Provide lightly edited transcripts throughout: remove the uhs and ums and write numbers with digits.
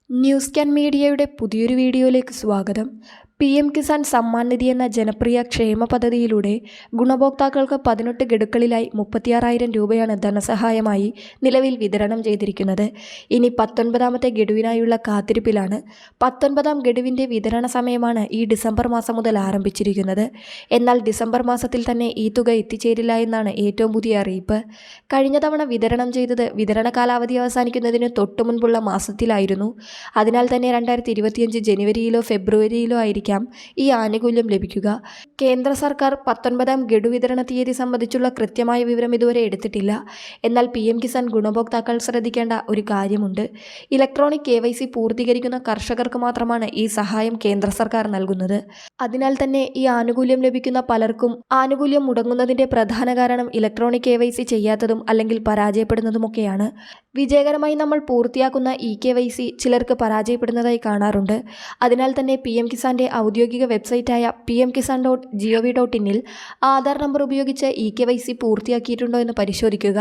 News can മീഡിയയുടെ പുതിയൊരു വീഡിയോയിലേക്ക് സ്വാഗതം. PM കിസാൻ സമ്മാൻ നിധി എന്ന ജനപ്രിയ ക്ഷേമ പദ്ധതിയിലൂടെ ഗുണഭോക്താക്കൾക്ക് 18 ഗഡുക്കളിലായി 36,000 രൂപയാണ് ധനസഹായമായി നിലവിൽ വിതരണം ചെയ്തിരിക്കുന്നത്. ഇനി 19ാമത്തെ ഗഡുവിനായുള്ള കാത്തിരിപ്പിലാണ്. 19ാം ഗഡുവിൻ്റെ വിതരണ സമയമാണ് ഈ ഡിസംബർ മാസം മുതൽ ആരംഭിച്ചിരിക്കുന്നത്. എന്നാൽ ഡിസംബർ മാസത്തിൽ തന്നെ ഈ തുക എത്തിച്ചേരില്ല എന്നാണ് ഏറ്റവും പുതിയ അറിയിപ്പ്. കഴിഞ്ഞ തവണ വിതരണം ചെയ്തത് വിതരണ കാലാവധി അവസാനിക്കുന്നതിന് തൊട്ടുമുൻപുള്ള മാസത്തിലായിരുന്നു. അതിനാൽ തന്നെ 2025 ജനുവരിയിലോ ഫെബ്രുവരിയിലോ ആയിരിക്കും ഈ ആനുകൂല്യം ലഭിക്കുക. കേന്ദ്ര സർക്കാർ 19ാം ഗഡു വിതരണ തീയതി സംബന്ധിച്ചുള്ള കൃത്യമായ വിവരം ഇതുവരെ എടുത്തിട്ടില്ല. എന്നാൽ PM കിസാൻ ഗുണഭോക്താക്കൾ ശ്രദ്ധിക്കേണ്ട ഒരു കാര്യമുണ്ട്. ഇലക്ട്രോണിക് KYC പൂർത്തീകരിക്കുന്ന കർഷകർക്ക് മാത്രമാണ് ഈ സഹായം കേന്ദ്ര സർക്കാർ നൽകുന്നത്. അതിനാൽ തന്നെ ഈ ആനുകൂല്യം ലഭിക്കുന്ന പലർക്കും ആനുകൂല്യം മുടങ്ങുന്നതിൻ്റെ പ്രധാന കാരണം ഇലക്ട്രോണിക് KYC ചെയ്യാത്തതും അല്ലെങ്കിൽ പരാജയപ്പെടുന്നതുമൊക്കെയാണ്. വിജയകരമായി നമ്മൾ പൂർത്തിയാക്കുന്ന KYC ചിലർക്ക് പരാജയപ്പെടുന്നതായി കാണാറുണ്ട്. അതിനാൽ തന്നെ PM കിസാന്റെ ഔദ്യോഗിക വെബ്സൈറ്റായ pmkisan.gov.in ആധാർ നമ്പർ ഉപയോഗിച്ച് KYC പൂർത്തിയാക്കിയിട്ടുണ്ടോ എന്ന് പരിശോധിക്കുക.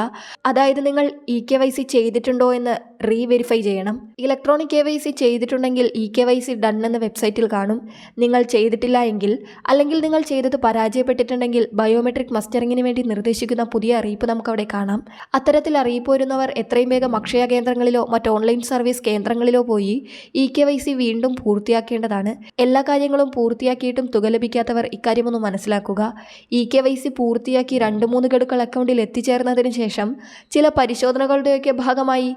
അതായത് നിങ്ങൾ KYC ചെയ്തിട്ടുണ്ടോ എന്ന് റീവെരിഫൈ ചെയ്യണം. ഇലക്ട്രോണിക് KYC ചെയ്തിട്ടുണ്ടെങ്കിൽ KYC ഡൺ എന്ന വെബ്സൈറ്റിൽ കാണും. നിങ്ങൾ ചെയ്തിട്ടില്ല എങ്കിൽ അല്ലെങ്കിൽ നിങ്ങൾ ചെയ്തത് പരാജയപ്പെട്ടിട്ടുണ്ടെങ്കിൽ ബയോമെട്രിക് മസ്റ്ററിങ്ങിന് വേണ്ടി നിർദ്ദേശിക്കുന്ന പുതിയ അറിയിപ്പ് നമുക്കവിടെ കാണാം. അത്തരത്തിൽ അറിയിപ്പ് വരുന്നവർ എത്രയും വേഗം അക്ഷയ കേന്ദ്രങ്ങളിലോ മറ്റ് ഓൺലൈൻ സർവീസ് കേന്ദ്രങ്ങളിലോ പോയി KYC വീണ്ടും പൂർത്തിയാക്കേണ്ടതാണ്. എല്ലാ കാര്യങ്ങളും പൂർത്തിയാക്കിയിട്ടും തുക ലഭിക്കാത്തവർ ഇക്കാര്യമൊന്ന് മനസ്സിലാക്കുക. KYC പൂർത്തിയാക്കി 2-3 ഗഡുക്കൾ അക്കൗണ്ടിൽ എത്തിച്ചേർന്നതിന് ശേഷം ചില പരിശോധനകളുടെയൊക്കെ ഭാഗമായി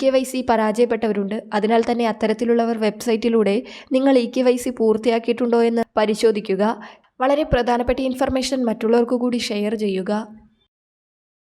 KYC പരാജയപ്പെട്ടവരുണ്ട്. അതിനാൽ തന്നെ അത്തരത്തിലുള്ളവർ വെബ്സൈറ്റിലൂടെ നിങ്ങൾ KYC പൂർത്തിയാക്കിയിട്ടുണ്ടോ എന്ന് പരിശോധിക്കുക. വളരെ പ്രധാനപ്പെട്ട ഇൻഫർമേഷൻ മറ്റുള്ളവർക്ക് കൂടി ഷെയർ ചെയ്യുക.